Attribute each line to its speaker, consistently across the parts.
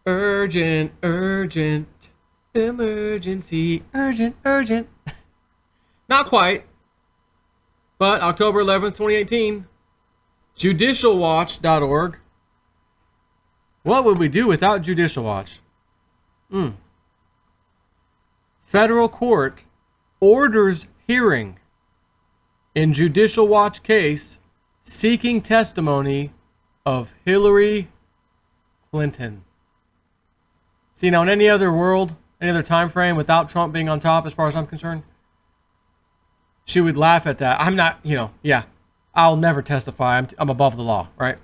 Speaker 1: Urgent, urgent, emergency, urgent, urgent. Not quite, but October 11th, 2018, judicialwatch.org. What would we do without Judicial Watch? Federal court orders hearing in Judicial Watch case seeking testimony of Hillary Clinton. See, now in any other world, any other time frame without Trump being on top, as far as I'm concerned, she would laugh at that. I'm not, I'll never testify. I'm above the law, right?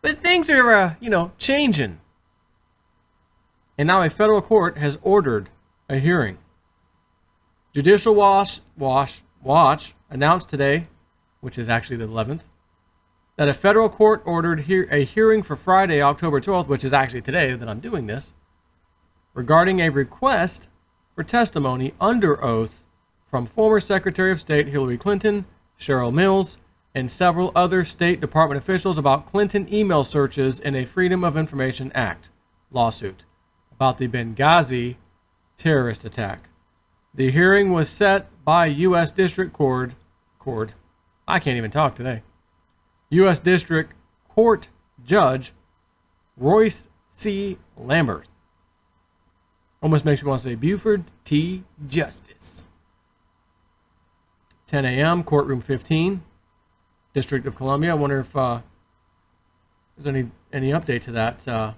Speaker 1: But things are, changing. And now a federal court has ordered a hearing. Judicial Watch announced today, which is actually the 11th, that a federal court ordered a hearing for Friday, October 12th, which is actually today that I'm doing this, regarding a request for testimony under oath from former Secretary of State Hillary Clinton, Cheryl Mills, and several other State Department officials about Clinton email searches in a Freedom of Information Act lawsuit about the Benghazi terrorist attack. The hearing was set by U.S. District Court. I can't even talk today. U.S. District Court Judge Royce C. Lambert. Almost makes me want to say Buford T. Justice. 10 a.m., courtroom 15, District of Columbia. I wonder if there's any update to that. That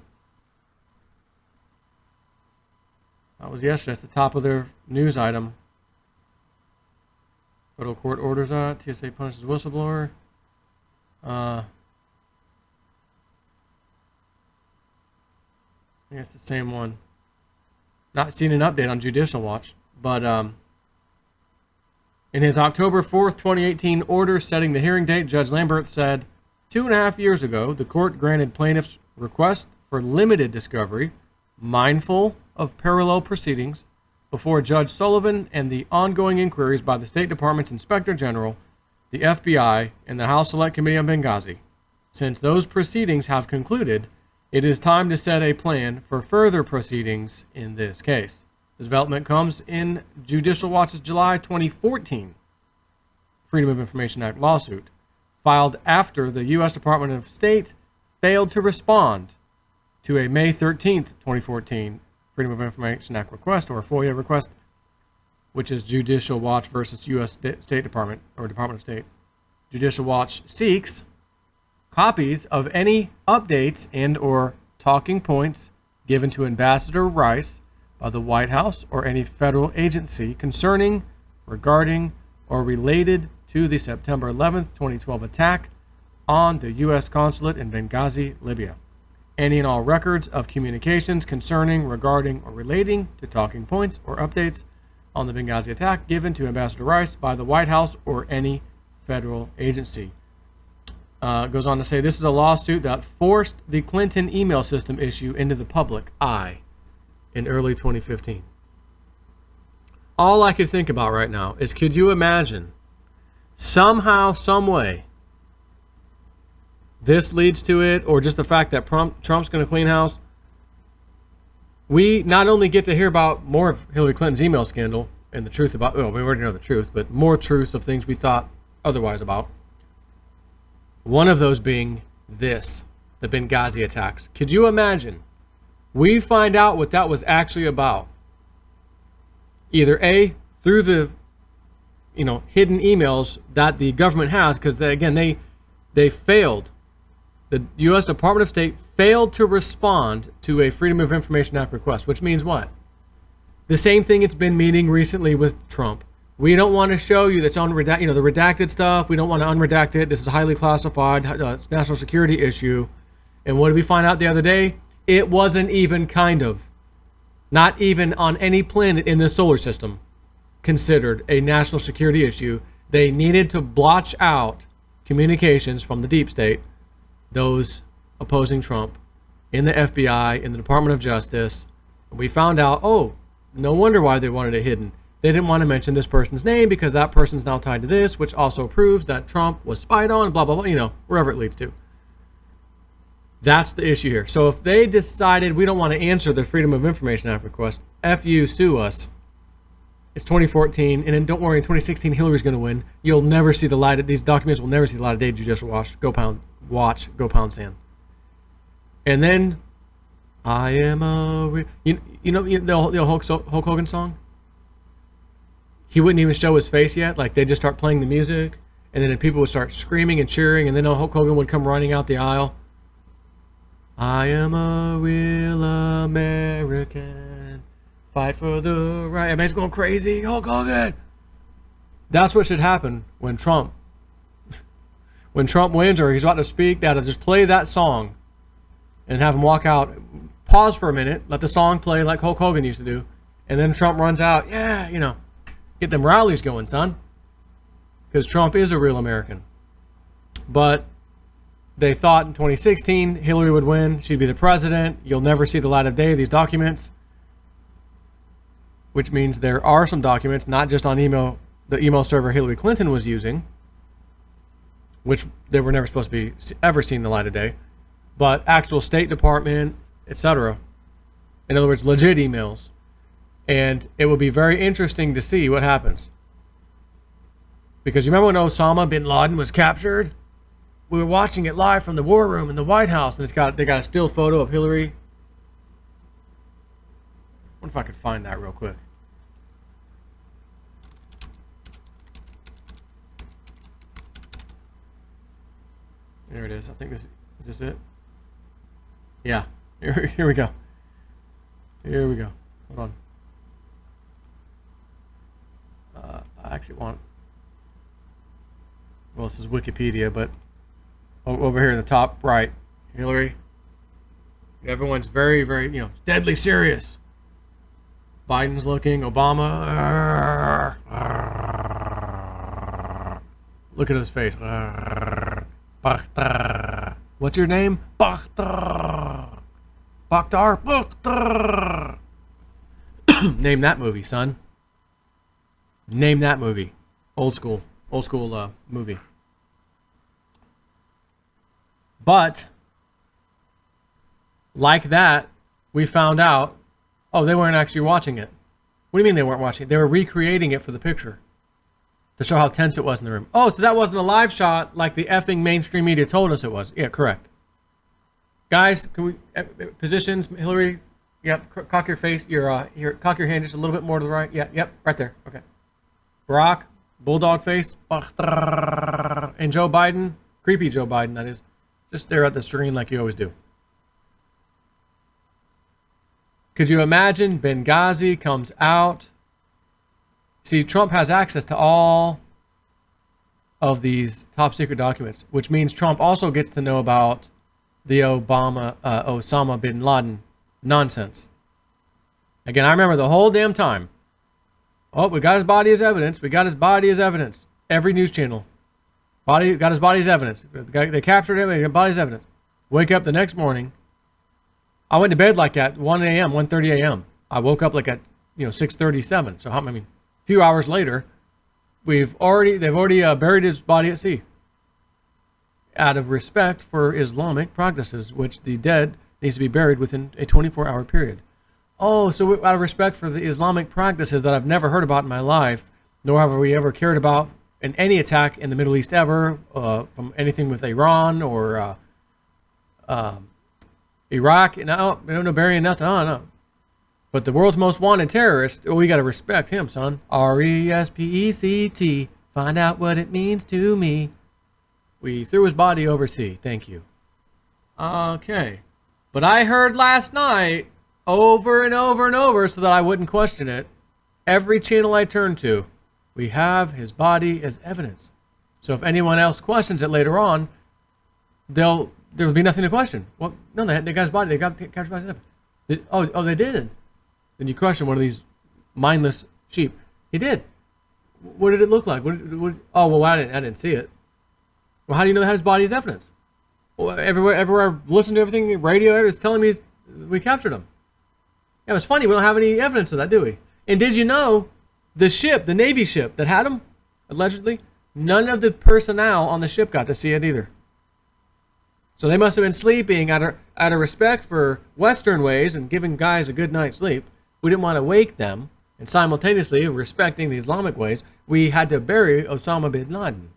Speaker 1: was yesterday. That's the top of their news item. Federal court orders TSA punishes whistleblower. I think it's the same one. Not seen an update on Judicial Watch, but in his October 4th, 2018 order setting the hearing date, Judge Lambert said, 2.5 years ago, the court granted plaintiffs' request for limited discovery, mindful of parallel proceedings, before Judge Sullivan and the ongoing inquiries by the State Department's Inspector General, the FBI, and the House Select Committee on Benghazi. Since those proceedings have concluded, it is time to set a plan for further proceedings in this case. The development comes in Judicial Watch's July 2014 Freedom of Information Act lawsuit, filed after the U.S. Department of State failed to respond to a May 13th, 2014 Freedom of Information Act request, or a FOIA request, which is Judicial Watch versus U.S. State Department, or Department of State. Judicial Watch seeks copies of any updates and or talking points given to Ambassador Rice by the White House or any federal agency concerning, regarding, or related to the September 11th, 2012 attack on the U.S. consulate in Benghazi, Libya. Any and all records of communications concerning, regarding, or relating to talking points or updates on the Benghazi attack given to Ambassador Rice by the White House or any federal agency. Goes on to say this is a lawsuit that forced the Clinton email system issue into the public eye in early 2015. All I could think about right now is, could you imagine somehow, some way, this leads to it, or just the fact that Trump's going to clean house? We not only get to hear about more of Hillary Clinton's email scandal and the truth about, well, we already know the truth, but more truths of things we thought otherwise about. One of those being this, the Benghazi attacks. Could you imagine? We find out what that was actually about. Either A, through the, hidden emails that the government has, because they failed. The U.S. Department of State failed to respond to a Freedom of Information Act request, which means what? The same thing it's been meaning recently with Trump. We don't want to show you that's on the redacted stuff. We don't want to unredact it. This is highly classified. It's a national security issue. And what did we find out the other day? It wasn't even not even on any planet in the solar system considered a national security issue. They needed to blotch out communications from the deep state, those opposing Trump, in the FBI, in the Department of Justice. We found out, no wonder why they wanted it hidden. They didn't want to mention this person's name because that person's now tied to this, which also proves that Trump was spied on, blah, blah, blah, wherever it leads to. That's the issue here. So if they decided we don't want to answer the Freedom of Information Act request, F you, sue us. It's 2014, and then don't worry, in 2016, Hillary's going to win. You'll never see the light of these documents. Will never see the light of day. Judicial watch. Go pound sand. And then, I am a you know the Hulk Hogan song. He wouldn't even show his face yet. Like they just start playing the music, and then people would start screaming and cheering, and then Hulk Hogan would come running out the aisle. I am a real American. Fight for the right. Everybody's going crazy. Hulk Hogan. That's what should happen when Trump wins or he's about to speak. They ought to just play that song and have him walk out. Pause for a minute. Let the song play like Hulk Hogan used to do. And then Trump runs out. Yeah, get them rallies going, son. Because Trump is a real American. But they thought in 2016 Hillary would win. She'd be the president. You'll never see the light of day of these documents. Which means there are some documents, not just on email, the email server Hillary Clinton was using, which they were never supposed to be ever seen the light of day, but actual State Department, etc. In other words, legit emails. And it will be very interesting to see what happens. Because you remember when Osama bin Laden was captured? We were watching it live from the war room in the White House, and they got a still photo of Hillary. I wonder if I could find that real quick. There it is. I think is this it? Yeah. Here we go. Here we go. Hold on. I actually want. Well, this is Wikipedia, but over here in the top right, Hillary. Everyone's very, very, deadly serious. Biden's looking. Obama. Look at his face. What's your name? Bakhtar. Name that movie, son. Name that movie. Old school movie. But like that, we found out, they weren't actually watching it. What do you mean they weren't watching it? They were recreating it for the picture to show how tense it was in the room. Oh, so that wasn't a live shot like the effing mainstream media told us it was. Yeah, correct. Guys, can we positions? Hillary, yep. Cock your face. Cock your hand just a little bit more to the right. Yeah, yep, right there. Okay. Barack, bulldog face, and Joe Biden, creepy Joe Biden. That is, just stare at the screen like you always do. Could you imagine Benghazi comes out? See, Trump has access to all of these top secret documents, which means Trump also gets to know about the Osama bin Laden nonsense. Again, I remember the whole damn time. Oh, we got his body as evidence. We got his body as evidence. Every news channel. Got his body as evidence. They captured him. They got body as evidence. Wake up the next morning. I went to bed like at 1 a.m., 1:30 a.m. I woke up like at 6:37. So a few hours later, they've already buried his body at sea. Out of respect for Islamic practices, which the dead needs to be buried within a 24-hour period. Oh, so out of respect for the Islamic practices that I've never heard about in my life, nor have we ever cared about in any attack in the Middle East ever, from anything with Iran or Iraq. No, burying nothing. Oh, no. But the world's most wanted terrorist, we got to respect him, son. RESPECT. Find out what it means to me. We threw his body overseas. Thank you. Okay. But I heard last night, over and over and over, so that I wouldn't question it, every channel I turned to, we have his body as evidence. So if anyone else questions it later on, there will be nothing to question. Well, no, they got his body. They got captured by his evidence. They did. Then you question one of these mindless sheep. He did. What did it look like? I didn't see it. Well, how do you know that his body is evidence? Well, everywhere I've listened to everything, radio, it's telling me we captured him. Yeah, it's funny. We don't have any evidence of that, do we? And did you know the ship, the Navy ship that had him, allegedly, none of the personnel on the ship got to see it either. So they must have been sleeping out of respect for Western ways and giving guys a good night's sleep. We didn't want to wake them. And simultaneously, respecting the Islamic ways, we had to bury Osama bin Laden.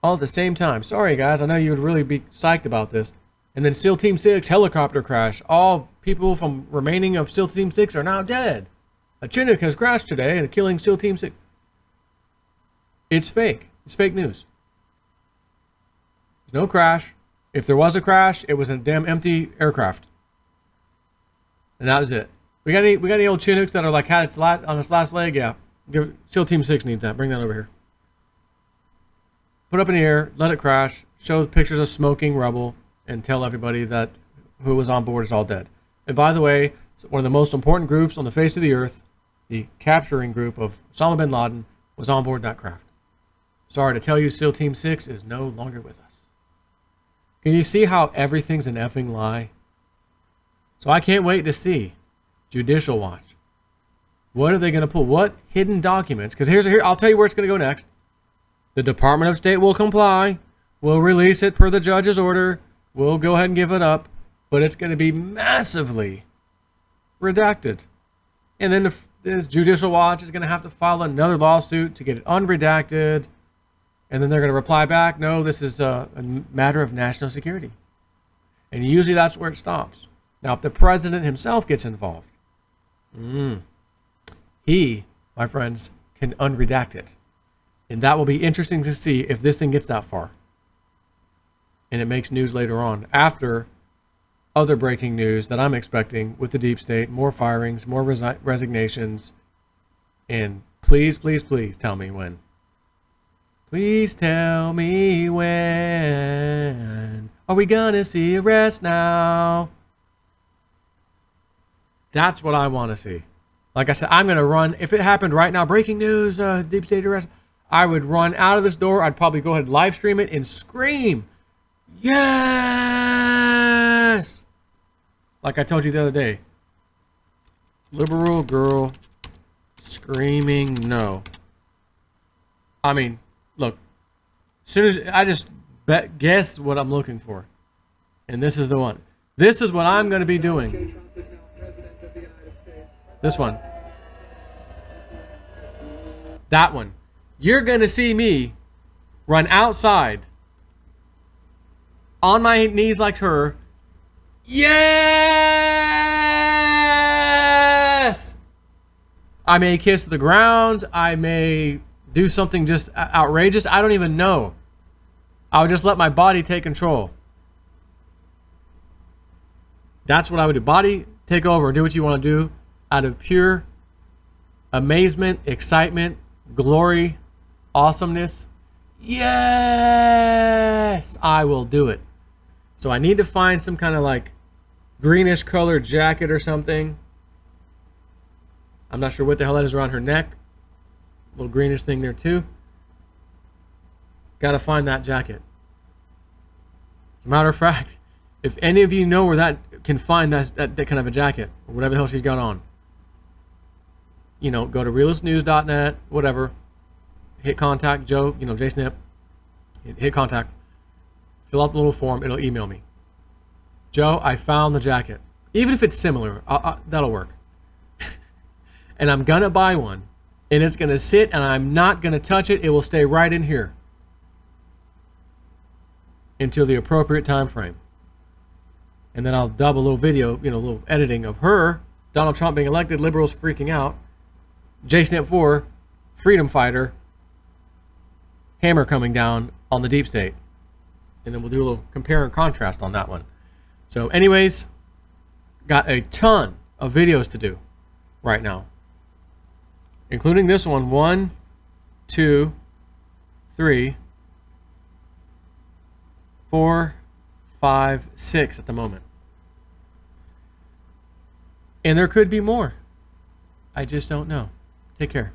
Speaker 1: All at the same time. Sorry, guys. I know you would really be psyched about this. And then SEAL Team 6 helicopter crash. All people from remaining of SEAL Team 6 are now dead. A Chinook has crashed today and killing SEAL Team 6. It's fake. It's fake news. There's no crash. If there was a crash, it was a damn empty aircraft. And that was it. We got any old Chinooks that are like had its on its last leg? Yeah. SEAL Team 6 needs that. Bring that over here. Put it up in the air, let it crash, show pictures of smoking rubble, and tell everybody that who was on board is all dead. And by the way, one of the most important groups on the face of the earth, the capturing group of Osama bin Laden, was on board that craft. Sorry to tell you, SEAL Team 6 is no longer with us. Can you see how everything's an effing lie? So I can't wait to see Judicial Watch. What are they going to pull? What hidden documents? Because here, I'll tell you where it's going to go next. The Department of State will comply. We'll release it per the judge's order. We'll go ahead and give it up. But it's going to be massively redacted. And then the Judicial Watch is going to have to file another lawsuit to get it unredacted. And then they're going to reply back, no, this is a matter of national security. And usually that's where it stops. Now, if the president himself gets involved, he, my friends, can unredact it. And that will be interesting to see if this thing gets that far. And it makes news later on, after other breaking news that I'm expecting with the deep state, more firings, more resignations. And please, please, please tell me when. Please tell me when. Are we gonna see arrest now? That's what I want to see. Like I said, I'm going to run. If it happened right now, breaking news, deep state arrest, I would run out of this door. I'd probably go ahead and live stream it and scream, yes! Like I told you the other day. Liberal girl screaming no. I mean, look. As soon as I just guess what I'm looking for. And this is the one. This is what I'm going to be doing. This one. That one. You're going to see me run outside on my knees like her. Yes! I may kiss the ground. I may do something just outrageous. I don't even know. I would just let my body take control. That's what I would do. Body, take over and do what you want to do. Out of pure amazement, excitement, glory, awesomeness. Yes! I will do it. So I need to find some kind of like greenish colored jacket or something. I'm not sure what the hell that is around her neck. A little greenish thing there too. Got to find that jacket. As a matter of fact, if any of you know where that can find that kind of a jacket, or whatever the hell she's got on, you know, go to realistnews.net, whatever. Hit contact Joe, J Snip. Hit contact. Fill out the little form. It'll email me. Joe, I found the jacket. Even if it's similar, that'll work. And I'm going to buy one. And it's going to sit, and I'm not going to touch it. It will stay right in here until the appropriate time frame. And then I'll dub a little video, a little editing of her, Donald Trump being elected, liberals freaking out, JSNIP 4, freedom fighter, hammer coming down on the deep state. And then we'll do a little compare and contrast on that one. So anyways, got a ton of videos to do right now, including this one. 1, 2, 3, 4, 5, 6 at the moment. And there could be more. I just don't know. Take care.